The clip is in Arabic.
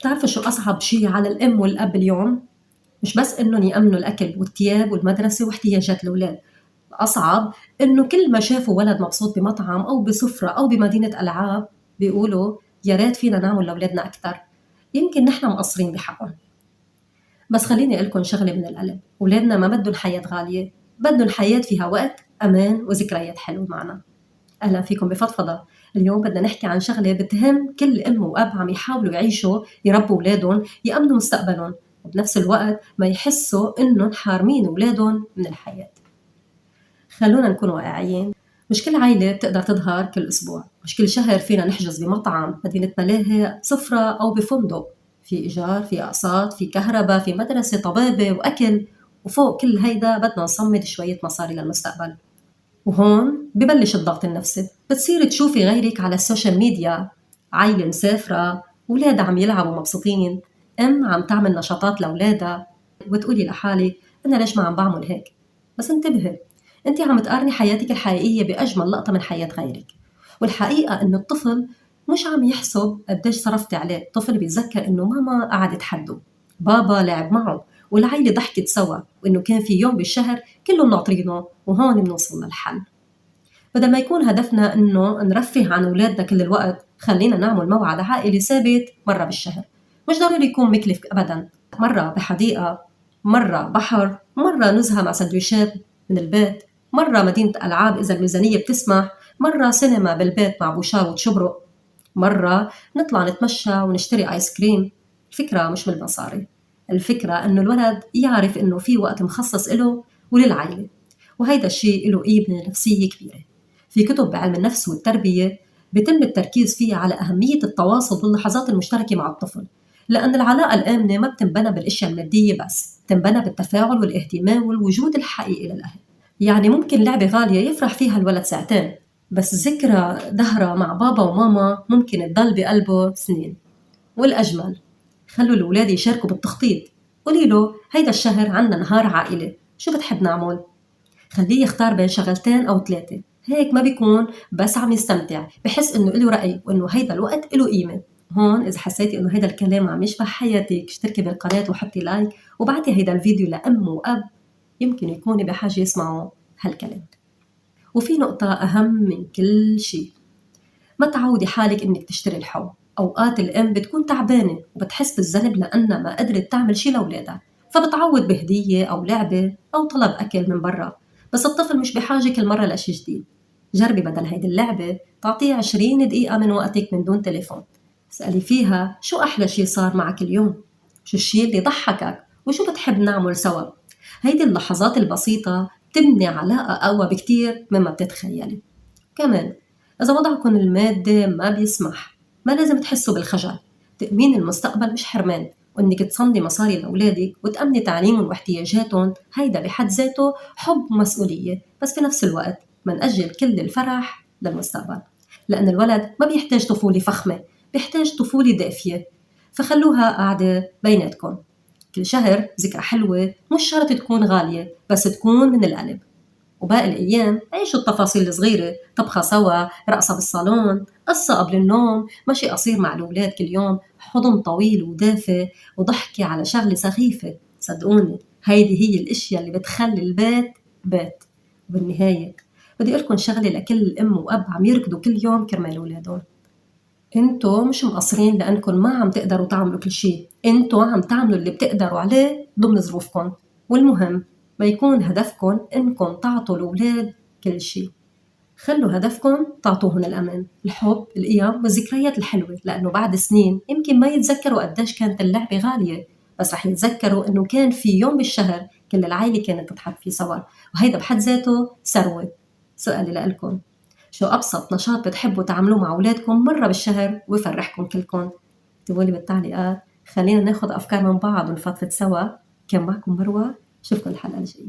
بتعرفوا شو أصعب شي على الأم والأب اليوم؟ مش بس إنّن يأمنوا الأكل والتياب والمدرسة واحتياجات الأولاد، الأصعب إنه كل ما شافوا ولد مبسوط بمطعم أو بسفرة أو بمدينة ألعاب بيقولوا يا ريت فينا نعمل لأولادنا أكتر، يمكن نحن مقصرين بحقهم. بس خلّيني أقول لكم شغلة من القلب، ولادنا ما بدّن حياة غالية، بدّن حياة فيها وقت، أمان وذكريات حلوة معنا. أهلا فيكم بفضفضة. اليوم بدنا نحكي عن شغلة بتهم كل أم وأب عم يحاولوا يعيشوا يربوا ولادهم يأمنوا مستقبلهم وبنفس الوقت ما يحسوا إنهم حارمين ولادهم من الحياة. خلونا نكون واقعيين، مش كل عائلة بتقدر تظهر كل أسبوع، مش كل شهر فينا نحجز بمطعم، مدينة ملاهي، سفرة أو بفندق، في إيجار، في أقساط، في كهرباء، في مدرسة، طبابة وأكل، وفوق كل هيدا بدنا نصمد شوية مصاري للمستقبل. وهون ببلش الضغط النفسي، بتصير تشوفي غيرك على السوشيال ميديا، عيلة مسافرة، ولاد عم يلعبوا مبسوطين، أم عم تعمل نشاطات لأولادها، وتقولي لحالك أنا ليش ما عم بعمل هيك؟ بس انتبهي، أنت عم تقارني حياتك الحقيقية بأجمل لقطة من حياة غيرك، والحقيقة إنه الطفل مش عم يحسب قديش صرفتي عليه، الطفل بيتذكر إنه ماما قعدت حده، بابا لعب معه، والعيلة ضحكت سوا، وإنه كان في يوم بالشهر كلهم ناطرينه، وهون بنوصل للحل. بدل ما يكون هدفنا إنه نرفّه عن ولادنا كل الوقت، خلّينا نعمل موعد عائلي ثابت مرّة بالشهر، مش ضروري يكون مكلف أبدًا، مرّة بحديقة، مرّة بحر، مرّة نزهة مع سندويشات من البيت، مرّة مدينة ألعاب إذا الميزانية بتسمح، مرّة سينما بالبيت مع بوشار وتشبرق، مرّة نطلع نتمشى ونشتري آيس كريم. الفكرة مش بالمصاري، الفكرة إنه الولد يعرف إنه في وقت مخصص إله وللعيلة، وهيدا الشي إله قيمة نفسية كبيرة. في كتب بعلم النفس والتربية بيتم التركيز فيها على أهمية التواصل واللحظات المشتركة مع الطفل، لأن العلاقة الآمنة ما بتنبنى بالأشياء المادية بس، بتنبنى بالتفاعل والاهتمام والوجود الحقيقي للأهل. يعني ممكن لعبة غالية يفرح فيها الولد ساعتين، بس ذكرى دهرة مع بابا وماما ممكن تضل بقلبه سنين. والأجمل، خلوا الولاد يشاركوا بالتخطيط، قولي له هيدا الشهر عنا نهار عائلة، شو بتحب نعمل؟ خليه يختار بين شغلتين أو ثلاثة، هيك ما بيكون بس عم يستمتع، بحس إنه إله رأي وإنه هيدا الوقت إله قيمة. هون إذا حسيتي إنه هيدا الكلام عم يشبه حياتك اشتركي بالقناة وحطي لايك وبعتي هيدا الفيديو لأم وأب يمكن يكونوا بحاجة يسمعوا هالكلام. وفي نقطة أهم من كل شي، ما تعودي حالك إنك تشتري الحب. أوقات الأم بتكون تعبانة وبتحس بالذنب لأنها ما قدرت تعمل شي لأولادها، فبتعوض بهدية أو لعبة أو طلب أكل من برا، بس الطفل مش بحاجة كل مرة لشي جديد. جربي بدل هيدي اللعبة تعطيه 20 دقيقة من وقتك من دون تليفون، اسألي فيها شو أحلى شي صار معك اليوم، شو الشي اللي ضحكك، وشو بتحب نعمل سوا. هيدي اللحظات البسيطة تبني علاقة أقوى بكتير مما بتتخيلي. كمان إذا وضعكم المادي ما بيسمح ما لازم تحسوا بالخجل، تأمين المستقبل مش حرمان، وإنك تصندي مصاري لأولادك وتأمني تعليمهم واحتياجاتهم هيدا بحد ذاته حب ومسؤولية. بس في نفس الوقت ما نأجل كل الفرح للمستقبل، لأن الولد ما بيحتاج طفولة فخمة، بيحتاج طفولة دافية، فخلوها قاعدة بيناتكم. كل شهر ذكرى حلوة مش شرط تكون غالية بس تكون من القلب، وباقي الأيام عيشوا التفاصيل الصغيرة، طبخة سوا، رقصة بالصالون، قصة قبل النوم، مشي قصير مع الأولاد كل يوم، حضن طويل ودافي، وضحكة على شغلة سخيفة. صدقوني هيدي هي الأشياء اللي بتخلي البيت بيت. وبالنهاية بدي أقولكن شغلة لكل أم وأب عم يركضوا كل يوم كرمال أولادهم، انتو مش مقصرين لأنكن ما عم تقدروا تعملوا كل شي، انتو عم تعملوا اللي بتقدروا عليه ضمن ظروفكن، والمهم ما يكون هدفكن إنكن تعطوا الأولاد كل شي. خلوا هدفكن تعطوهن الأمان، الحب، القيم والذكريات الحلوة، لأنه بعد سنين يمكن ما يتذكروا قديش كانت اللعبة غالية، بس رح يتذكروا إنه كان في يوم بالشهر كل العيلة كانت تضحك فيه سوا، وهيدا بحد ذاته ثروة. سؤالي لإلكن، شو أبسط نشاط بتحبوا تعملوه مع أولادكم مرة بالشهر ويفرحكم كلكم؟ اكتبولي بالتعليقات، خلينا ناخد أفكار من بعض ونفضفض سوا. كان معكم مروة، أشوفكن الحلقة الجاية.